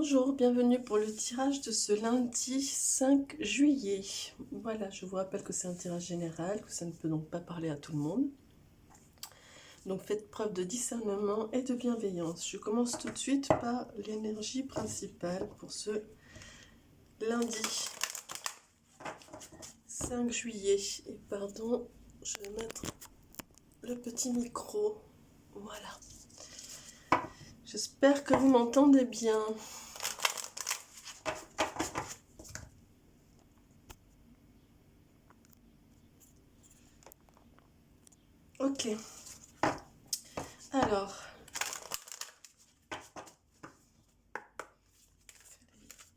Bonjour, bienvenue pour le tirage de ce lundi 5 juillet. Voilà, je vous rappelle que c'est un tirage général, que ça ne peut donc pas parler à tout le monde. Donc faites preuve de discernement et de bienveillance. Je commence tout de suite par l'énergie principale pour ce lundi 5 juillet. Et pardon, je vais mettre le petit micro. Voilà. J'espère que vous m'entendez bien. Ok. Alors,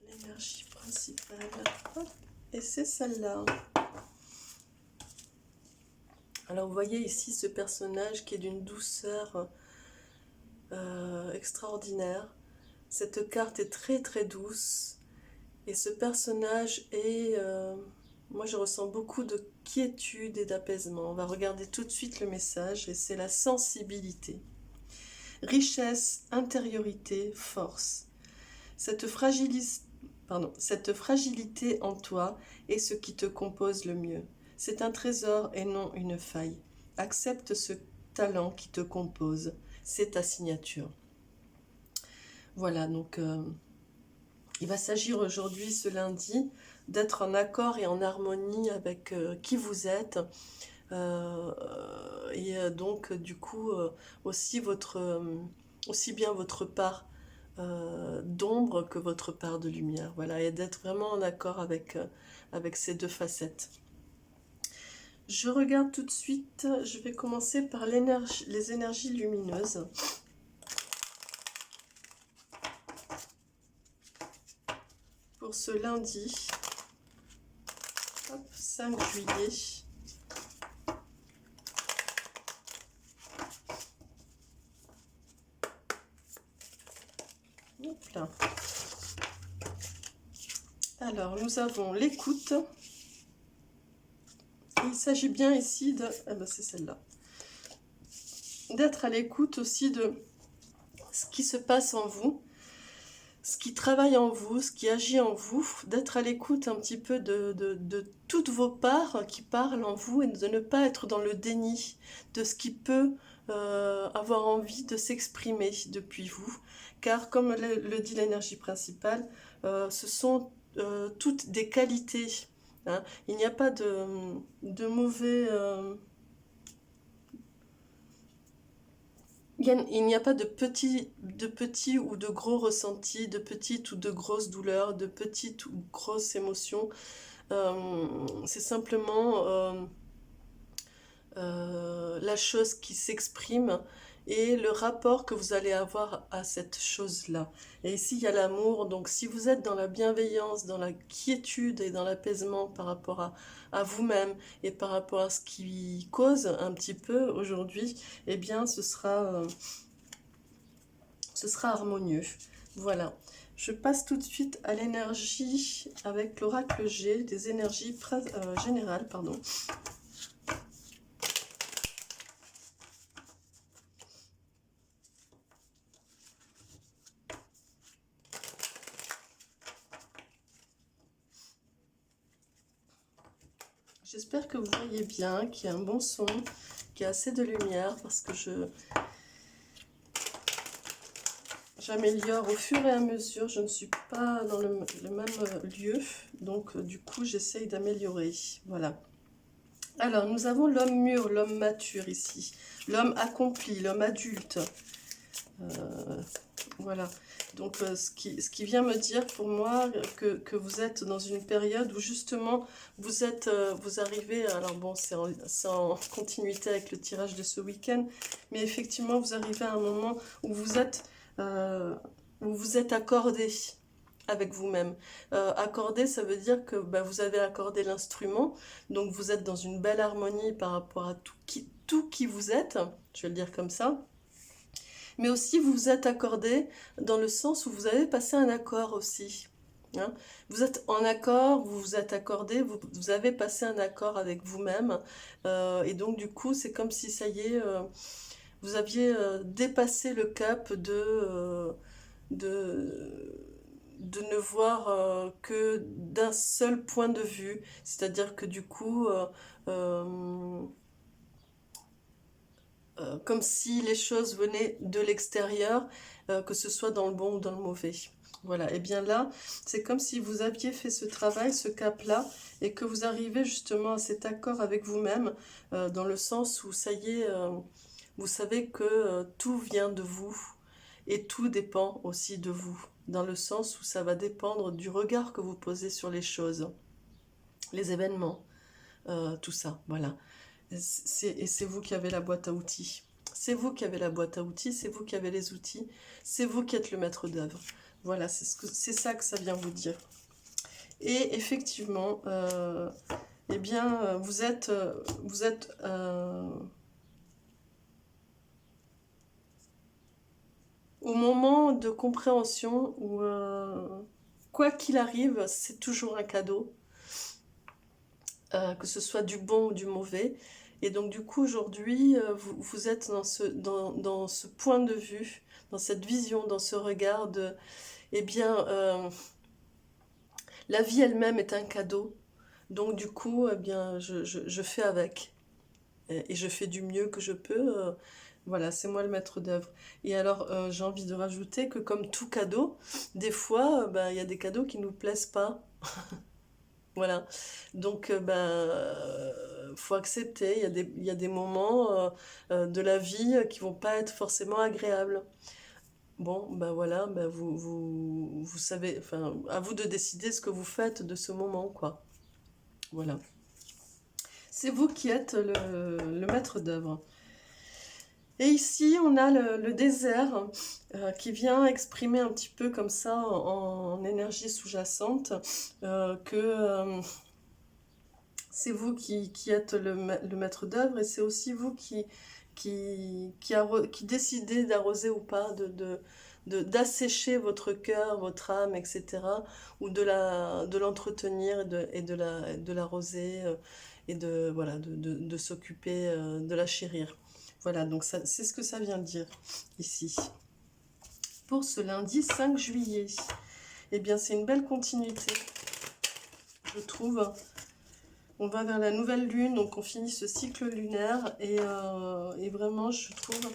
l'énergie principale. Hop. Et c'est celle-là. Alors, vous voyez ici ce personnage qui est d'une douceur extraordinaire. Cette carte est très très douce. Et ce personnage est... moi, je ressens beaucoup de quiétude et d'apaisement. On va regarder tout de suite le message. Et c'est la sensibilité. Richesse, intériorité, force. Cette fragilité en toi est ce qui te compose le mieux. C'est un trésor et non une faille. Accepte ce talent qui te compose. C'est ta signature. Voilà, donc il va s'agir aujourd'hui, ce lundi, d'être en accord et en harmonie avec qui vous êtes. Donc, du coup, aussi bien votre part d'ombre que votre part de lumière. Voilà, et d'être vraiment en accord avec ces deux facettes. Je regarde tout de suite, je vais commencer par les énergies lumineuses. Pour ce lundi, hop, 5 juillet. Hop là. Alors, nous avons l'écoute. Il s'agit bien ici de... Ah ben c'est celle-là. D'être à l'écoute aussi de ce qui se passe en vous, ce qui travaille en vous, ce qui agit en vous, d'être à l'écoute un petit peu de toutes vos parts qui parlent en vous et de ne pas être dans le déni de ce qui peut avoir envie de s'exprimer depuis vous. Car comme le dit l'énergie principale, ce sont toutes des qualités. Hein. Il n'y a pas de mauvais... il n'y a pas de petits ou de gros ressentis, de petites ou de grosses douleurs, de petites ou grosses émotions. C'est simplement la chose qui s'exprime et le rapport que vous allez avoir à cette chose-là. Et ici, il y a l'amour. Donc, si vous êtes dans la bienveillance, dans la quiétude et dans l'apaisement par rapport à vous-même et par rapport à ce qui cause un petit peu aujourd'hui, eh bien, ce sera harmonieux. Voilà. Je passe tout de suite à l'énergie avec l'oracle G, des énergies générales, pardon. J'espère que vous voyez bien, qu'il y a un bon son, qu'il y a assez de lumière, parce que j'améliore au fur et à mesure. Je ne suis pas dans le même lieu, donc du coup j'essaye d'améliorer. Voilà. Alors nous avons l'homme mûr, l'homme mature ici, l'homme accompli, l'homme adulte. Voilà. Donc ce qui vient me dire pour moi que vous êtes dans une période où justement vous arrivez, alors bon c'est en continuité avec le tirage de ce week-end, mais effectivement vous arrivez à un moment où vous êtes accordé avec vous-même. Accordé, ça veut dire que vous avez accordé l'instrument, donc vous êtes dans une belle harmonie par rapport à tout qui vous êtes, je vais le dire comme ça. Mais aussi vous vous êtes accordé dans le sens où vous avez passé un accord aussi. Hein. Vous êtes en accord, vous vous êtes accordé, vous avez passé un accord avec vous-même. Et donc du coup, c'est comme si ça y est, vous aviez dépassé le cap de de ne voir que d'un seul point de vue, c'est-à-dire que du coup, euh, comme si les choses venaient de l'extérieur, que ce soit dans le bon ou dans le mauvais. Voilà, et bien là, c'est comme si vous aviez fait ce travail, ce cap-là, et que vous arrivez justement à cet accord avec vous-même, dans le sens où ça y est, vous savez que tout vient de vous, et tout dépend aussi de vous, dans le sens où ça va dépendre du regard que vous posez sur les choses, les événements, tout ça, voilà. Et c'est vous qui avez la boîte à outils. C'est vous qui avez la boîte à outils, c'est vous qui avez les outils, c'est vous qui êtes le maître d'œuvre. Voilà, c'est ça que ça vient vous dire. Et effectivement, eh bien, vous êtes au moment de compréhension où, quoi qu'il arrive, c'est toujours un cadeau, que ce soit du bon ou du mauvais. Et donc du coup aujourd'hui, vous êtes dans ce point de vue, dans cette vision, dans ce regard de, eh bien, la vie elle-même est un cadeau. Donc du coup, eh bien, je fais avec. Et je fais du mieux que je peux. Voilà, c'est moi le maître d'œuvre. Et alors, j'ai envie de rajouter que comme tout cadeau, des fois, ben, il y a des cadeaux qui ne nous plaisent pas. Voilà. Donc, faut accepter. Il y a des moments de la vie qui vont pas être forcément agréables. Bon, ben voilà, ben vous savez, enfin, à vous de décider ce que vous faites de ce moment, quoi. Voilà. C'est vous qui êtes le maître d'œuvre. Et ici, on a le désert qui vient exprimer un petit peu comme ça en énergie sous-jacente que c'est vous qui êtes le maître d'œuvre et c'est aussi vous qui décidez d'arroser ou pas, d'assécher votre cœur, votre âme, etc. ou de l'entretenir et de l'arroser et voilà, de s'occuper, de la chérir. Voilà, donc c'est ce que ça vient dire ici. Pour ce lundi 5 juillet, eh bien c'est une belle continuité, je trouve. On va vers la nouvelle lune, donc on finit ce cycle lunaire et vraiment je trouve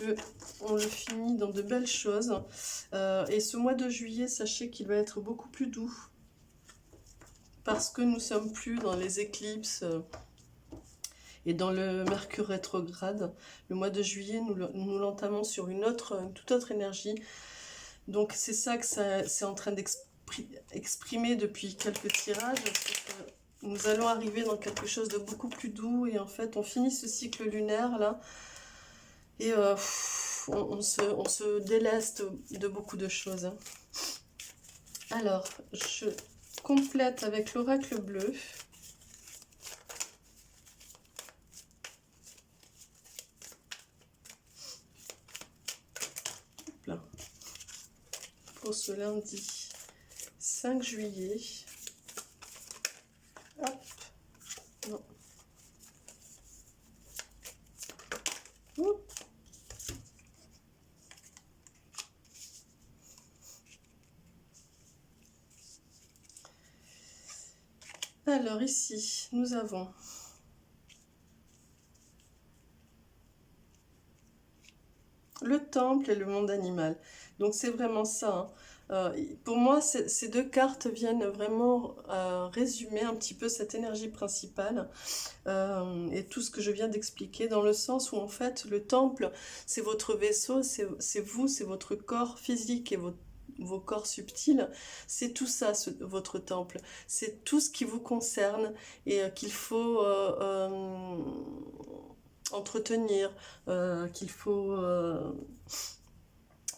que on le finit dans de belles choses. Et ce mois de juillet, sachez qu'il va être beaucoup plus doux parce que nous sommes plus dans les éclipses et dans le Mercure rétrograde. Le mois de juillet, nous l'entamons sur une toute autre énergie. Donc c'est ça que c'est en train d'exprimer depuis quelques tirages. Nous allons arriver dans quelque chose de beaucoup plus doux et en fait on finit ce cycle lunaire là et on se déleste de beaucoup de choses. Alors je complète avec l'oracle bleu. Là. Pour ce lundi 5 juillet. Hop. Non. Ouh. Alors ici, nous avons le temple et le monde animal. Donc c'est vraiment ça. Pour moi, ces deux cartes viennent vraiment résumer un petit peu cette énergie principale et tout ce que je viens d'expliquer, dans le sens où en fait le temple, c'est votre vaisseau, c'est vous, c'est votre corps physique et vos corps subtils, c'est tout ça, votre temple. C'est tout ce qui vous concerne et qu'il faut entretenir, qu'il faut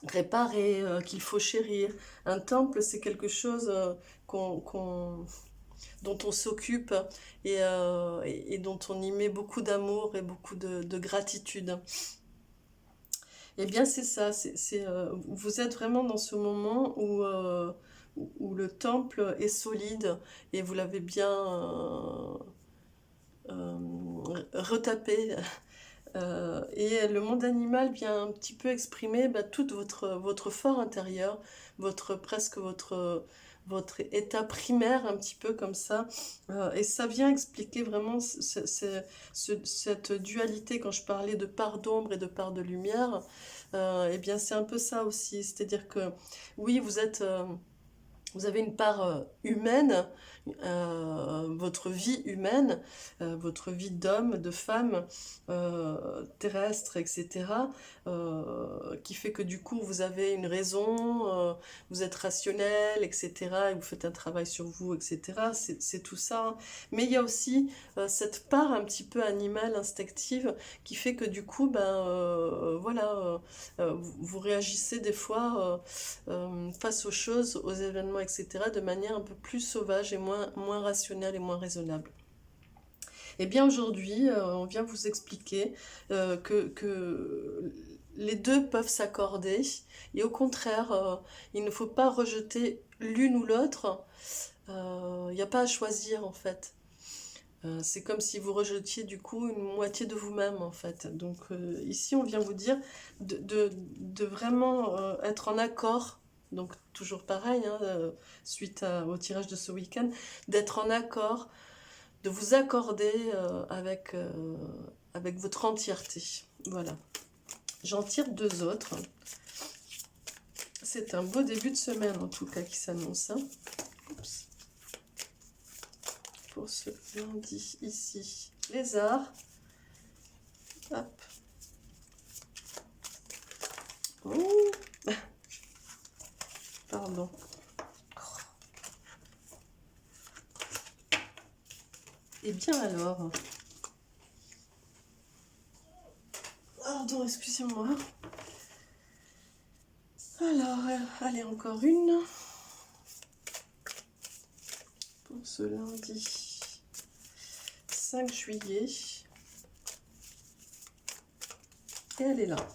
réparer, qu'il faut chérir. Un temple, c'est quelque chose dont on s'occupe et dont on y met beaucoup d'amour et beaucoup de gratitude. Eh bien, c'est ça. Vous êtes vraiment dans ce moment où le temple est solide et vous l'avez bien retapé Et le monde animal vient un petit peu exprimer tout votre fort intérieur, presque votre état primaire, un petit peu comme ça. Et ça vient expliquer vraiment cette dualité, quand je parlais de part d'ombre et de part de lumière. Eh bien, c'est un peu ça aussi. C'est-à-dire que, oui, vous avez une part humaine, votre vie humaine, votre vie d'homme, de femme, terrestre, etc., qui fait que du coup vous avez une raison, vous êtes rationnel, etc., et vous faites un travail sur vous, etc. C'est tout ça, hein. Mais il y a aussi cette part un petit peu animale, instinctive, qui fait que du coup, voilà, vous réagissez des fois face aux choses, aux événements, etc., de manière un peu plus sauvage et moins rationnelle et moins raisonnable. Et bien aujourd'hui, on vient vous expliquer que les deux peuvent s'accorder et au contraire, il ne faut pas rejeter l'une ou l'autre. Il n'y a pas à choisir en fait. C'est comme si vous rejetiez du coup une moitié de vous-même en fait. Donc ici on vient vous dire de vraiment être en accord, donc toujours pareil, hein, suite au tirage de ce week-end, d'être en accord, de vous accorder avec votre entièreté. Voilà. J'en tire deux autres. C'est un beau début de semaine en tout cas qui s'annonce. Hein. Oups. Pour ce lundi ici, lézard. Hop. Ouh. Pardon. Et bien alors. Pardon, excusez-moi. Alors, allez, encore une. Pour ce lundi 5 juillet. Et elle est là.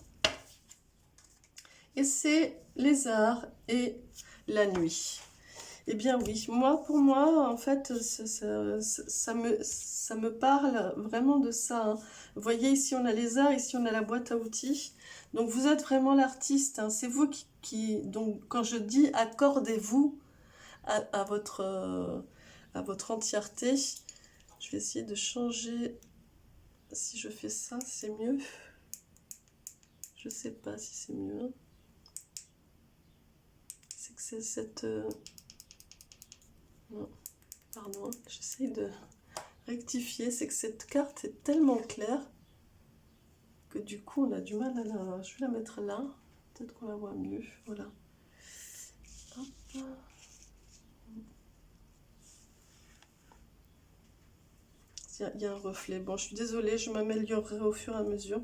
Et c'est lézard et la nuit. Eh bien oui, pour moi, en fait, ça me parle vraiment de ça. Hein. Vous voyez, ici on a lézard, ici on a la boîte à outils. Donc vous êtes vraiment l'artiste. Hein. C'est vous donc quand je dis accordez-vous à votre entièreté, je vais essayer de changer. Si je fais ça, c'est mieux. Je sais pas si c'est mieux. C'est que c'est cette... Non, pardon, j'essaye de rectifier. C'est que cette carte est tellement claire que du coup on a du mal à la... Je vais la mettre là. Peut-être qu'on la voit mieux. Voilà. Hop. Il y a un reflet. Bon, je suis désolée, je m'améliorerai au fur et à mesure.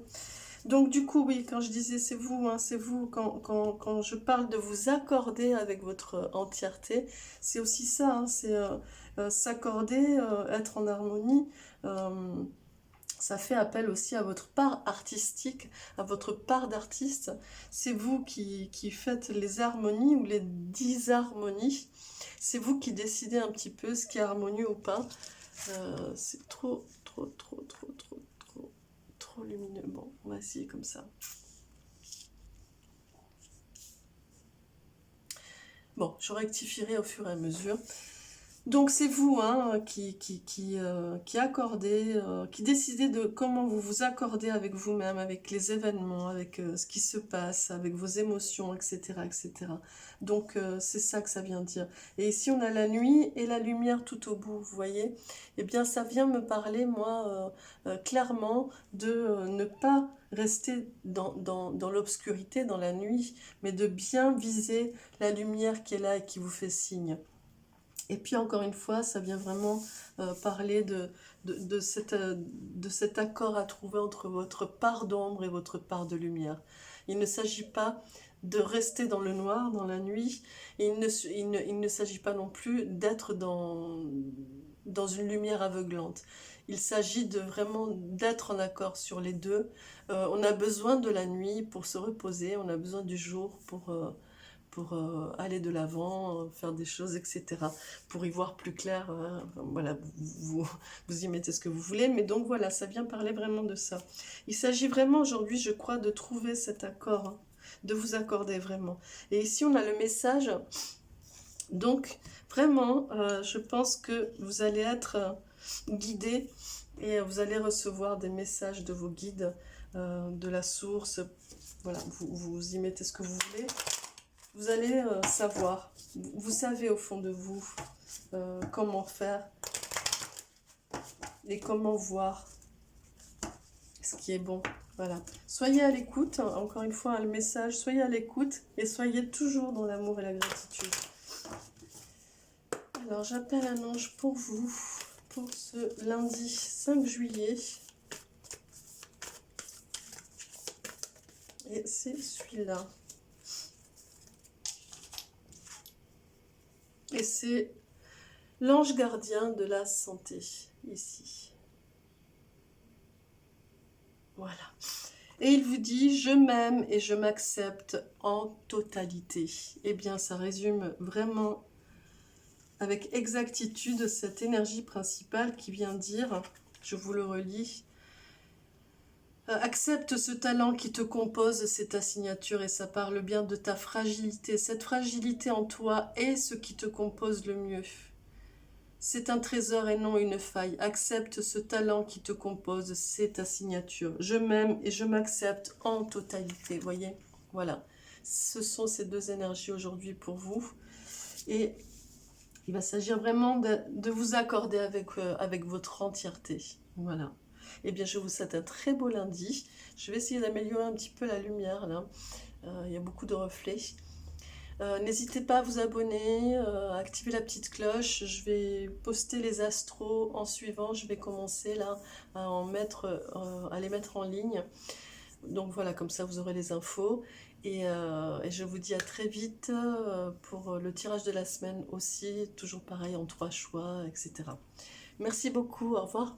Donc du coup, oui, quand je disais c'est vous, hein, c'est vous, quand je parle de vous accorder avec votre entièreté, c'est aussi ça, hein, c'est s'accorder, être en harmonie. Ça fait appel aussi à votre part artistique, à votre part d'artiste. C'est vous qui faites les harmonies ou les disharmonies. C'est vous qui décidez un petit peu ce qui est harmonieux ou pas. C'est trop lumineux. Bon, on va essayer comme ça. Bon, je rectifierai au fur et à mesure. Donc c'est vous hein, qui accordez, qui décidez de comment vous vous accordez avec vous-même, avec les événements, avec ce qui se passe, avec vos émotions, etc. etc. Donc c'est ça que ça vient dire. Et ici on a la nuit et la lumière tout au bout, vous voyez. Eh bien ça vient me parler, moi, clairement, de ne pas rester dans l'obscurité, dans la nuit, mais de bien viser la lumière qui est là et qui vous fait signe. Et puis encore une fois, ça vient vraiment parler de cet accord à trouver entre votre part d'ombre et votre part de lumière. Il ne s'agit pas de rester dans le noir, dans la nuit. Il ne s'agit pas non plus d'être dans une lumière aveuglante. Il s'agit vraiment d'être en accord sur les deux. On a besoin de la nuit pour se reposer, on a besoin du jour pour aller de l'avant, faire des choses, etc. Pour y voir plus clair, voilà, vous y mettez ce que vous voulez, mais donc voilà, ça vient parler vraiment de ça. Il s'agit vraiment aujourd'hui, je crois, de trouver cet accord, hein, de vous accorder vraiment. Et ici, on a le message, donc vraiment, je pense que vous allez être guidé et vous allez recevoir des messages de vos guides, de la source, voilà, vous y mettez ce que vous voulez. Vous allez savoir, vous savez au fond de vous comment faire et comment voir ce qui est bon. Voilà. Soyez à l'écoute, encore une fois, le message, soyez à l'écoute et soyez toujours dans l'amour et la gratitude. Alors, j'appelle un ange pour vous, pour ce lundi 5 juillet. Et c'est celui-là. Et c'est l'ange gardien de la santé, ici. Voilà. Et il vous dit, je m'aime et je m'accepte en totalité. Eh bien, ça résume vraiment avec exactitude cette énergie principale qui vient dire, je vous le relis, accepte ce talent qui te compose, c'est ta signature et ça parle bien de ta fragilité. Cette fragilité en toi est ce qui te compose le mieux. C'est un trésor et non une faille. Accepte ce talent qui te compose, c'est ta signature. Je m'aime et je m'accepte en totalité, voyez. Voilà, ce sont ces deux énergies aujourd'hui pour vous. Et il va s'agir vraiment de vous accorder avec votre entièreté. Voilà. Eh bien, je vous souhaite un très beau lundi. Je vais essayer d'améliorer un petit peu la lumière, là. Il y a beaucoup de reflets. N'hésitez pas à vous abonner, à activer la petite cloche. Je vais poster les astros en suivant. Je vais commencer là à les mettre en ligne. Donc voilà, comme ça vous aurez les infos. Et je vous dis à très vite pour le tirage de la semaine aussi. Toujours pareil en 3 choix, etc. Merci beaucoup, au revoir.